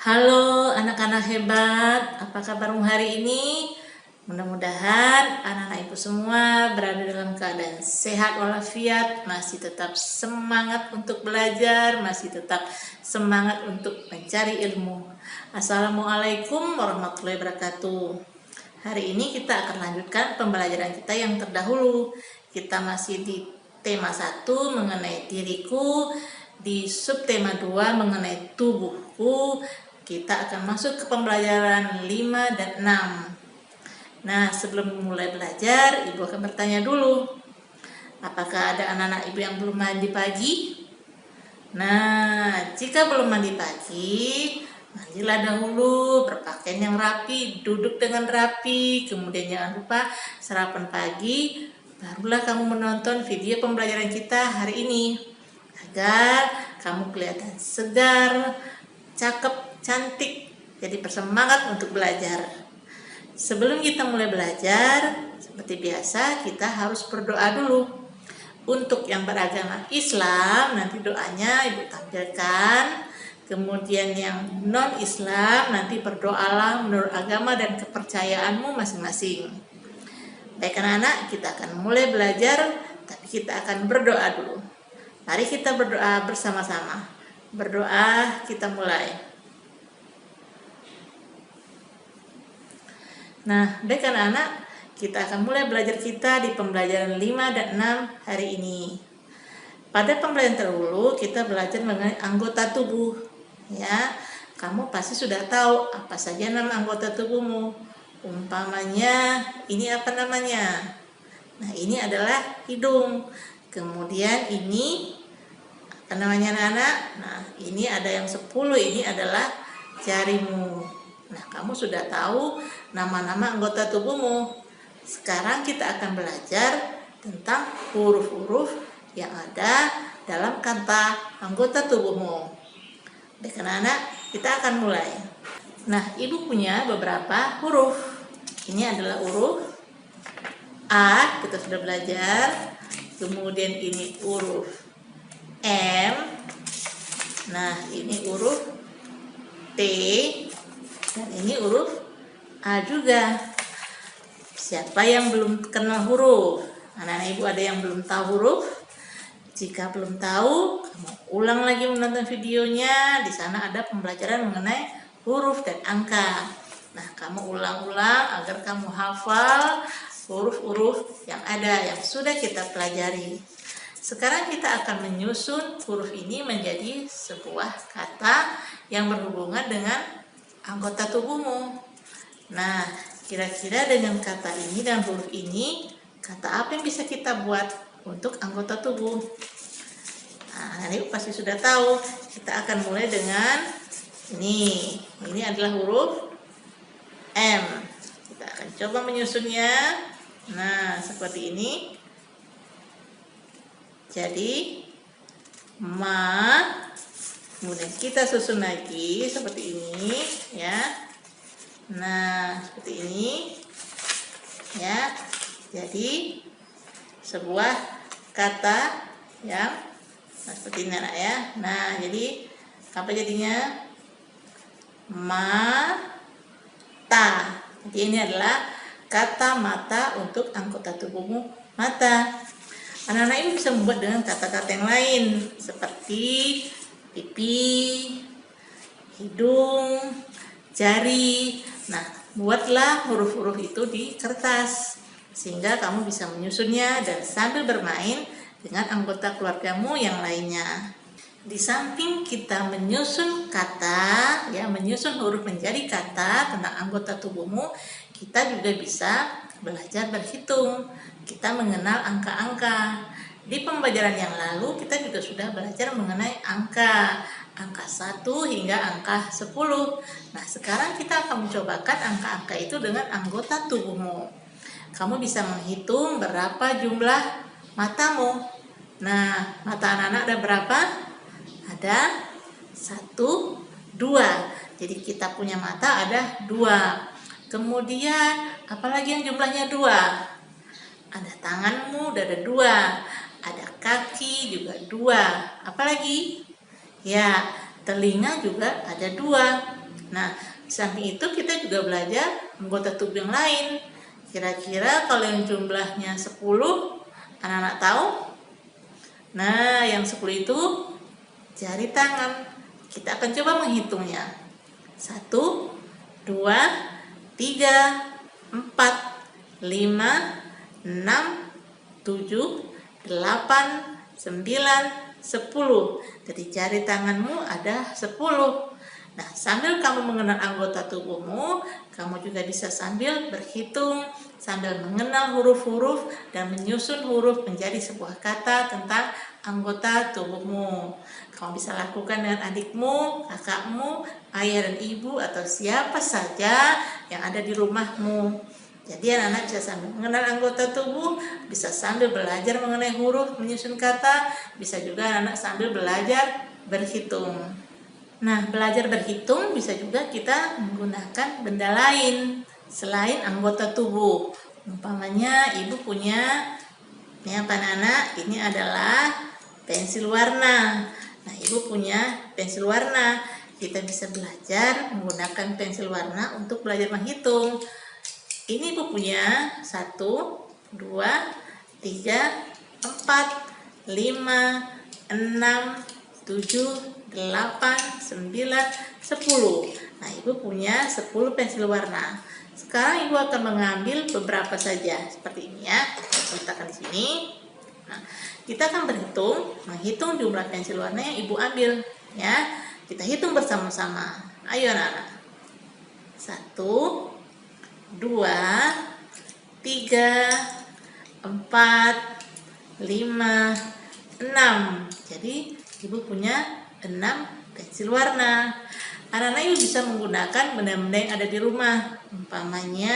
Halo anak-anak hebat, apa kabarmu hari ini? Mudah-mudahan anak-anak ibu semua berada dalam keadaan sehat walafiat, masih tetap semangat untuk belajar, masih tetap semangat untuk mencari ilmu. Assalamualaikum warahmatullahi wabarakatuh. Hari ini kita akan lanjutkan pembelajaran kita yang terdahulu. Kita masih di tema 1 mengenai diriku, di subtema 2 mengenai tubuhku. Kita akan masuk ke pembelajaran 5 dan 6. Nah, sebelum mulai belajar, ibu akan bertanya dulu. Apakah ada anak-anak ibu yang belum mandi pagi? Nah, jika belum mandi pagi, mandilah dahulu, berpakaian yang rapi, duduk dengan rapi, kemudian jangan lupa sarapan pagi, barulah kamu menonton video pembelajaran kita hari ini, agar kamu kelihatan segar, cakep, cantik, jadi bersemangat untuk belajar. Sebelum kita mulai belajar, seperti biasa kita harus berdoa dulu. Untuk yang beragama Islam, nanti doanya ibu tampilkan. Kemudian yang non-Islam, nanti berdoalah menurut agama dan kepercayaanmu masing-masing. Baik anak-anak, kita akan mulai belajar, tapi kita akan berdoa dulu. Mari kita berdoa bersama-sama. Berdoa, kita mulai. Nah, baik anak-anak, kita akan mulai belajar kita di pembelajaran 5 dan 6 hari ini. Pada pembelajaran terdahulu kita belajar mengenai anggota tubuh. Ya, kamu pasti sudah tahu apa saja nama anggota tubuhmu. Umpamanya, ini apa namanya? Nah, ini adalah hidung. Kemudian ini apa namanya anak-anak? Nah, ini ada yang 10, ini adalah jarimu. Nah, kamu sudah tahu nama-nama anggota tubuhmu. Sekarang kita akan belajar tentang huruf-huruf yang ada dalam kata anggota tubuhmu. Baik anak-anak, kita akan mulai. Nah, ibu punya beberapa huruf. Ini adalah huruf A, kita sudah belajar. Kemudian ini huruf M. Nah, ini huruf T. Dan ini huruf A juga. Siapa yang belum kenal huruf? Anak-anak ibu ada yang belum tahu huruf? Jika belum tahu, kamu ulang lagi menonton videonya. Di sana ada pembelajaran mengenai huruf dan angka. Nah, kamu ulang-ulang agar kamu hafal huruf-huruf yang ada, yang sudah kita pelajari. Sekarang kita akan menyusun huruf ini menjadi sebuah kata yang berhubungan dengan anggota tubuhmu. Nah, kira-kira dengan kata ini dan huruf ini, kata apa yang bisa kita buat untuk anggota tubuh? Nah, ini pasti sudah tahu. Kita akan mulai dengan ini. Ini adalah huruf M. Kita akan coba menyusunnya. Nah, seperti ini. Jadi, kemudian kita susun lagi seperti ini, ya. Nah, seperti ini, ya. Jadi sebuah kata yang seperti ini anak ya. Nah, jadi apa jadinya? Mata. Jadi ini adalah kata mata untuk anggota tubuhmu, mata. Anak-anak ini bisa membuat dengan kata-kata yang lain seperti pipi, hidung, jari. Nah, buatlah huruf-huruf itu di kertas sehingga kamu bisa menyusunnya dan sambil bermain dengan anggota keluargamu yang lainnya. Di samping kita menyusun kata, ya, menyusun huruf menjadi kata tentang anggota tubuhmu, kita juga bisa belajar berhitung. Kita mengenal angka-angka. Di pembelajaran yang lalu kita juga sudah belajar mengenai angka 1 hingga angka 10. Nah, sekarang kita akan mencobakan angka-angka itu dengan anggota tubuhmu. kamu bisa menghitung berapa jumlah matamu. Nah, mata anak-anak ada berapa? Ada 1, 2. Jadi kita punya mata ada 2. Kemudian apalagi yang jumlahnya 2? Ada tanganmu udah ada 2. Ada kaki juga 2. Apalagi? Ya, telinga juga ada 2. Nah, di samping itu kita juga belajar anggota tubuh yang lain. Kira-kira kalau yang jumlahnya 10, anak-anak tahu? Nah, yang 10 itu jari tangan. Kita akan coba menghitungnya. 1, 2, 3, 4, 5, 6, 7, 8, 9, 10. Jadi jari tanganmu ada 10. Nah, sambil kamu mengenal anggota tubuhmu, kamu juga bisa sambil berhitung, sambil mengenal huruf-huruf dan menyusun huruf menjadi sebuah kata tentang anggota tubuhmu. Kamu bisa lakukan dengan adikmu, kakakmu, ayah dan ibu, atau siapa saja yang ada di rumahmu. Jadi anak-anak bisa sambil mengenal anggota tubuh, bisa sambil belajar mengenai huruf, menyusun kata, bisa juga anak-anak sambil belajar berhitung. Nah, belajar berhitung bisa juga kita menggunakan benda lain selain anggota tubuh. Umpamanya ibu punya, ini apa anak-anak? Ini adalah pensil warna. Nah, ibu punya pensil warna. Kita bisa belajar menggunakan pensil warna untuk belajar menghitung. Ini ibu punya 1, 2, 3, 4, 5, 6, 7, 8, 9, 10. Nah, ibu punya 10 pensil warna. Sekarang ibu akan mengambil beberapa saja seperti ini ya. Saya letakkan di sini. Nah, kita akan menghitung jumlah pensil warna yang ibu ambil ya. Kita hitung bersama-sama. Ayo anak-anak. 1, 2, 3, 4, 5, 6. Jadi ibu punya 6 pensil warna. Anak-anak ibu bisa menggunakan benda-benda yang ada di rumah. Umpamanya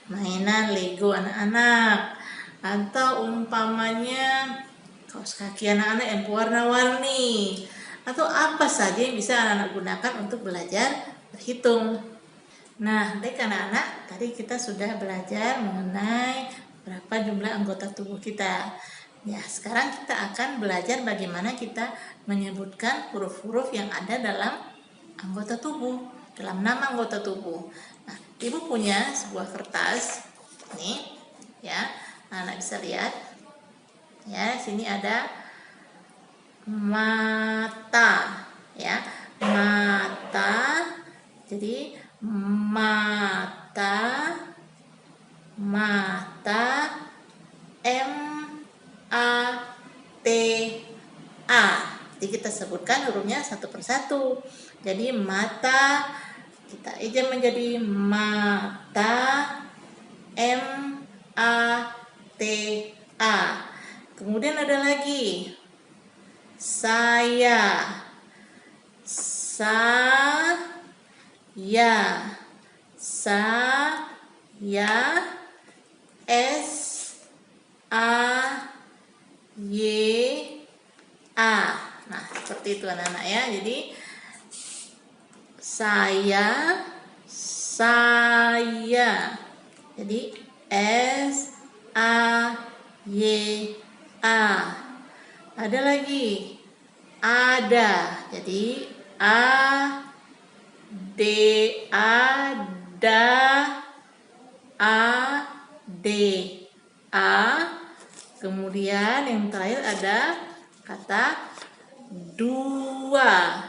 mainan Lego anak-anak. Atau umpamanya kaos kaki anak-anak yang warna-warni. Atau apa saja yang bisa anak-anak gunakan untuk belajar berhitung. Nah, baik anak-anak, tadi kita sudah belajar mengenai berapa jumlah anggota tubuh kita. Ya, sekarang kita akan belajar bagaimana kita menyebutkan huruf-huruf yang ada dalam anggota tubuh, dalam nama anggota tubuh. Nah, ibu punya sebuah kertas, nih, ya, anak bisa lihat. Ya, sini ada mata, ya, mata. Jadi mata, M-A-T-A. Jadi kita sebutkan hurufnya satu persatu. Jadi mata kita eja menjadi mata, M-A-T-A. Kemudian ada lagi saya, S-A-Y-A. Nah, seperti itu anak-anak ya. Jadi saya. Jadi S-A-Y-A. Ada lagi ada. Jadi A-D-A. Kemudian yang terakhir ada kata dua.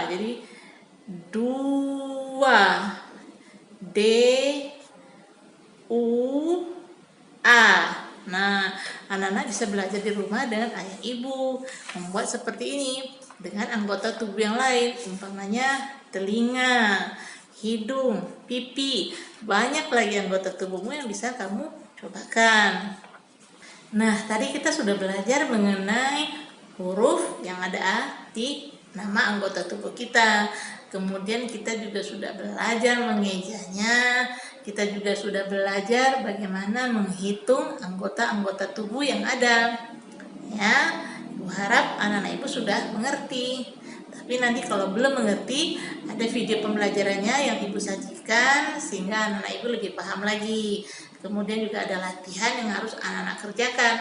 Jadi dua. D-U-A. Nah, anak-anak bisa belajar di rumah dengan ayah ibu membuat seperti ini dengan anggota tubuh yang lain, umpamanya telinga, hidung, pipi. Banyak lagi anggota tubuhmu yang bisa kamu cobakan. Nah, tadi kita sudah belajar mengenai huruf yang ada di nama anggota tubuh kita. Kemudian kita juga sudah belajar mengejanya, kita juga sudah belajar bagaimana menghitung anggota-anggota tubuh yang ada. Ya, Ibu harap anak-anak Ibu sudah mengerti. Tapi nanti kalau belum mengerti, ada video pembelajarannya yang Ibu sajikan sehingga anak-anak Ibu lebih paham lagi. Kemudian juga ada latihan yang harus anak-anak kerjakan.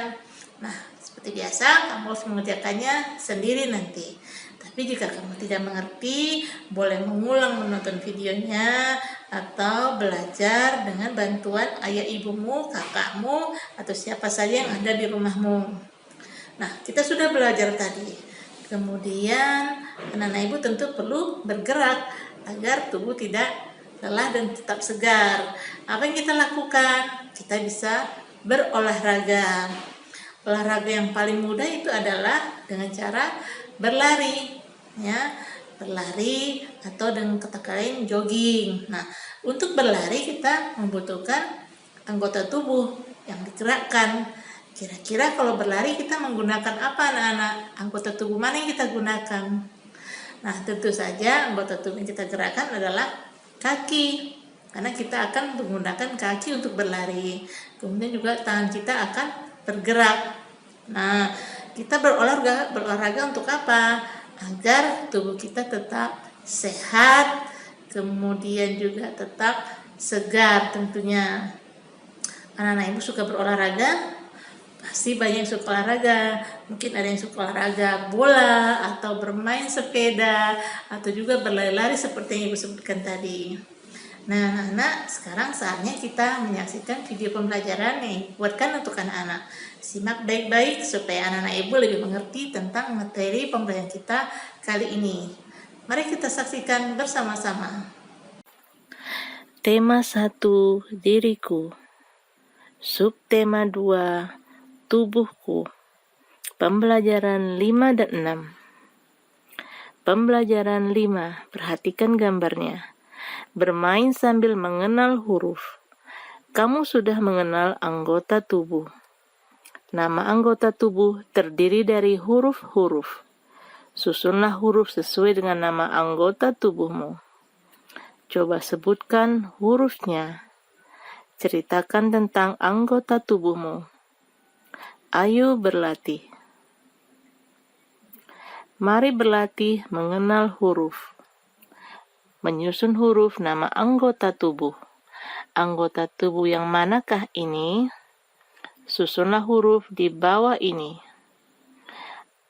Nah, seperti biasa, kamu harus mengerjakannya sendiri nanti. Tapi jika kamu tidak mengerti, boleh mengulang menonton videonya atau belajar dengan bantuan ayah ibumu, kakakmu, atau siapa saja yang ada di rumahmu. Nah, kita sudah belajar tadi. Kemudian anak-anak ibu tentu perlu bergerak agar tubuh tidak lelah dan tetap segar. Apa yang kita lakukan? Kita bisa berolahraga. Olahraga yang paling mudah itu adalah dengan cara berlari, ya, berlari atau dengan kata lain jogging. Nah, untuk berlari kita membutuhkan anggota tubuh yang digerakkan. Kira-kira kalau berlari kita menggunakan apa anak-anak? Anggota tubuh mana yang kita gunakan? Nah, tentu saja anggota tubuh yang kita gerakkan adalah kaki. Karena kita akan menggunakan kaki untuk berlari. Kemudian juga tangan kita akan bergerak. Nah, kita berolahraga untuk apa? Agar tubuh kita tetap sehat, kemudian juga tetap segar tentunya. Anak-anak ibu suka berolahraga? Pasti banyak yang suka olahraga. Mungkin ada yang suka olahraga bola atau bermain sepeda atau juga berlari-lari seperti yang ibu sebutkan tadi. Nah, anak-anak, sekarang saatnya kita menyaksikan video pembelajaran yang dibuatkan untuk anak-anak. Simak baik-baik supaya anak-anak ibu lebih mengerti tentang materi pembelajaran kita kali ini. Mari kita saksikan bersama-sama. Tema 1, diriku. Subtema 2, tubuhku. Pembelajaran 5 dan 6. Pembelajaran 5, perhatikan gambarnya. Bermain sambil mengenal huruf. Kamu sudah mengenal anggota tubuh. Nama anggota tubuh terdiri dari huruf-huruf. Susunlah huruf sesuai dengan nama anggota tubuhmu. Coba sebutkan hurufnya. Ceritakan tentang anggota tubuhmu. Ayo berlatih. Mari berlatih mengenal huruf. Menyusun huruf nama anggota tubuh. Anggota tubuh yang manakah ini? Susunlah huruf di bawah ini.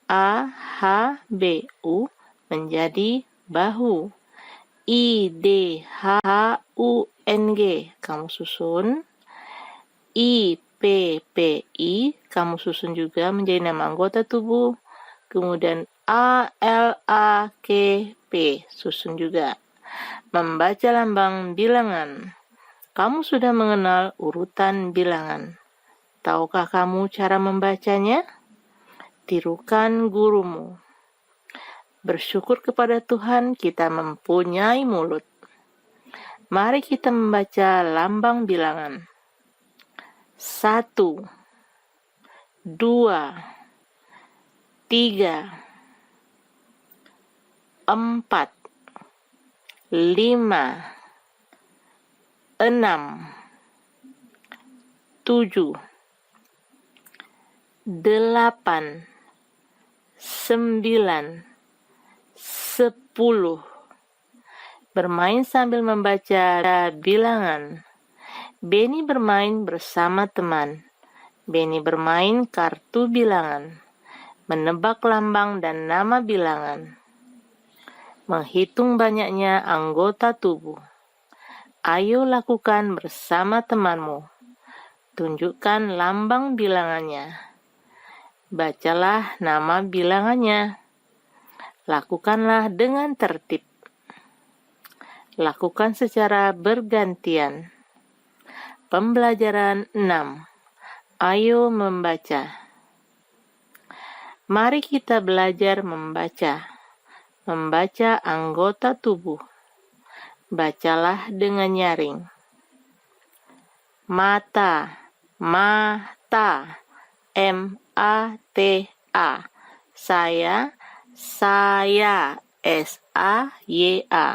A, H, B, U menjadi bahu. I, D, H, U, N, G. Kamu susun. I, P, P, I. Kamu susun juga menjadi nama anggota tubuh. Kemudian A, L, A, K, P. Susun juga. Membaca lambang bilangan. Kamu sudah mengenal urutan bilangan. Tahukah kamu cara membacanya? Tirukan gurumu. Bersyukur kepada Tuhan kita mempunyai mulut. Mari kita membaca lambang bilangan. 1, 2, 3, 4, 5, 6, 7, 8, 9, 10. Bermain sambil membaca bilangan. Benny bermain bersama teman. Benny bermain kartu bilangan. Menebak lambang dan nama bilangan. Menghitung banyaknya anggota tubuh. Ayo lakukan bersama temanmu. Tunjukkan lambang bilangannya. Bacalah nama bilangannya. Lakukanlah dengan tertib. Lakukan secara bergantian. Pembelajaran 6. Ayo membaca. Mari kita belajar membaca. Membaca anggota tubuh. Bacalah dengan nyaring. Mata, mata, M-A-T-A. Saya Saya, S-A-Y-A.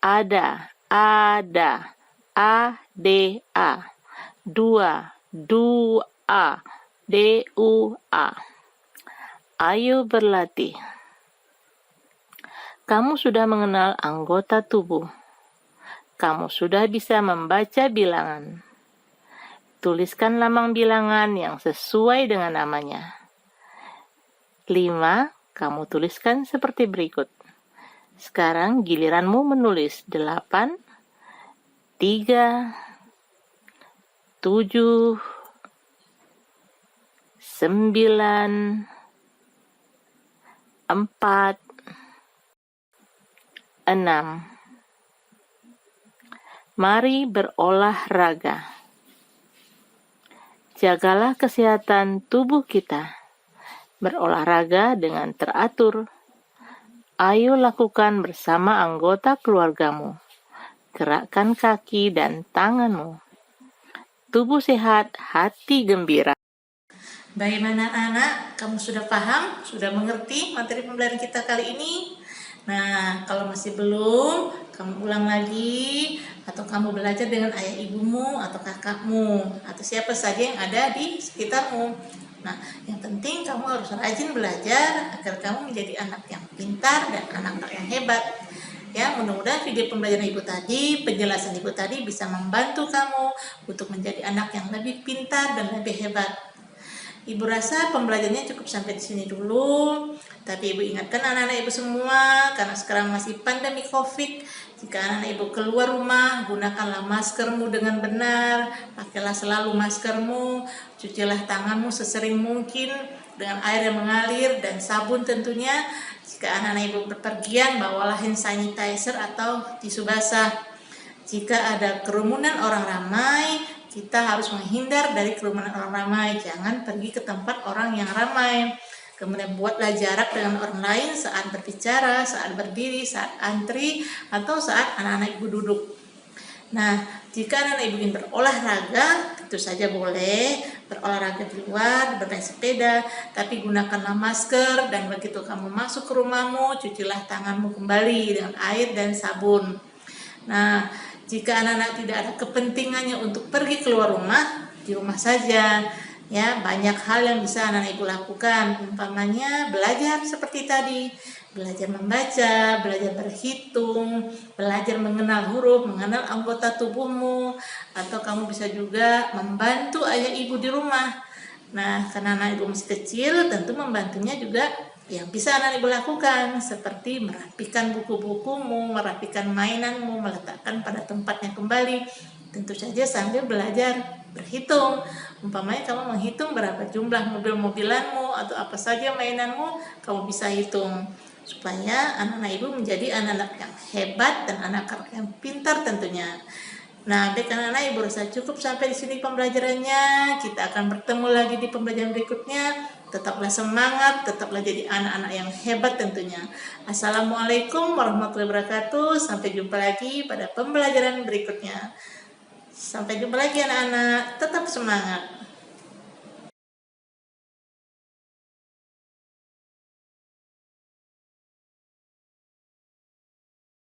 Ada, ada, A-D-A. Dua, dua, D-U-A. Ayo berlatih. Kamu sudah mengenal anggota tubuh. Kamu sudah bisa membaca bilangan. Tuliskan lambang bilangan yang sesuai dengan namanya. 5, kamu tuliskan seperti berikut. Sekarang giliranmu menulis 8, 3, 7, 9, 4, 6. Mari berolahraga. Jagalah kesehatan tubuh kita. Berolahraga dengan teratur. Ayo lakukan bersama anggota keluargamu. Gerakkan kaki dan tanganmu. Tubuh sehat, hati gembira. Bagaimana anak-anak? Kamu sudah paham? Sudah mengerti materi pembelajaran kita kali ini? Nah, kalau masih belum, kamu ulang lagi, atau kamu belajar dengan ayah ibumu, atau kakakmu, atau siapa saja yang ada di sekitarmu. Nah, yang penting kamu harus rajin belajar agar kamu menjadi anak yang pintar dan anak-anak yang hebat. Ya, mudah-mudahan video pembelajaran ibu tadi, penjelasan ibu tadi bisa membantu kamu untuk menjadi anak yang lebih pintar dan lebih hebat. Ibu rasa pembelajarannya cukup sampai di sini dulu. Tapi ibu ingatkan anak-anak ibu semua, karena sekarang masih pandemi COVID. Jika anak-anak ibu keluar rumah, gunakanlah maskermu dengan benar. Pakailah selalu maskermu, cucilah tanganmu sesering mungkin dengan air yang mengalir dan sabun tentunya. Jika anak-anak ibu berpergian, bawalah hand sanitizer atau tisu basah. Jika ada kerumunan orang ramai, kita harus menghindar dari kerumunan orang ramai. Jangan pergi ke tempat orang yang ramai. Kemudian buatlah jarak dengan orang lain saat berbicara, saat berdiri, saat antri, atau saat anak-anak ibu duduk. Nah, jika anak-anak ibu ingin berolahraga, tentu saja boleh berolahraga di luar, bermain sepeda, tapi gunakanlah masker, dan begitu kamu masuk ke rumahmu, cucilah tanganmu kembali dengan air dan sabun. Nah, jika anak-anak tidak ada kepentingannya untuk pergi keluar rumah, di rumah saja. Ya, banyak hal yang bisa anak-anak ibu lakukan. Umpamanya belajar seperti tadi, belajar membaca, belajar berhitung, belajar mengenal huruf, mengenal anggota tubuhmu, atau kamu bisa juga membantu ayah ibu di rumah. Nah, karena anak ibu masih kecil, tentu membantunya juga yang bisa anak ibu lakukan, seperti merapikan buku-bukumu, merapikan mainanmu, meletakkan pada tempatnya kembali. Tentu saja sambil belajar berhitung. Umpamanya kamu menghitung berapa jumlah mobil-mobilanmu atau apa saja mainanmu, kamu bisa hitung. Supaya anak-anak ibu menjadi anak-anak yang hebat dan anak-anak yang pintar tentunya. Nah, baik anak-anak, ibu rasa cukup sampai di sini pembelajarannya. Kita akan bertemu lagi di pembelajaran berikutnya. Tetaplah semangat, tetaplah jadi anak-anak yang hebat tentunya. Assalamualaikum warahmatullahi wabarakatuh. Sampai jumpa lagi pada pembelajaran berikutnya. Sampai jumpa lagi anak-anak. Tetap semangat.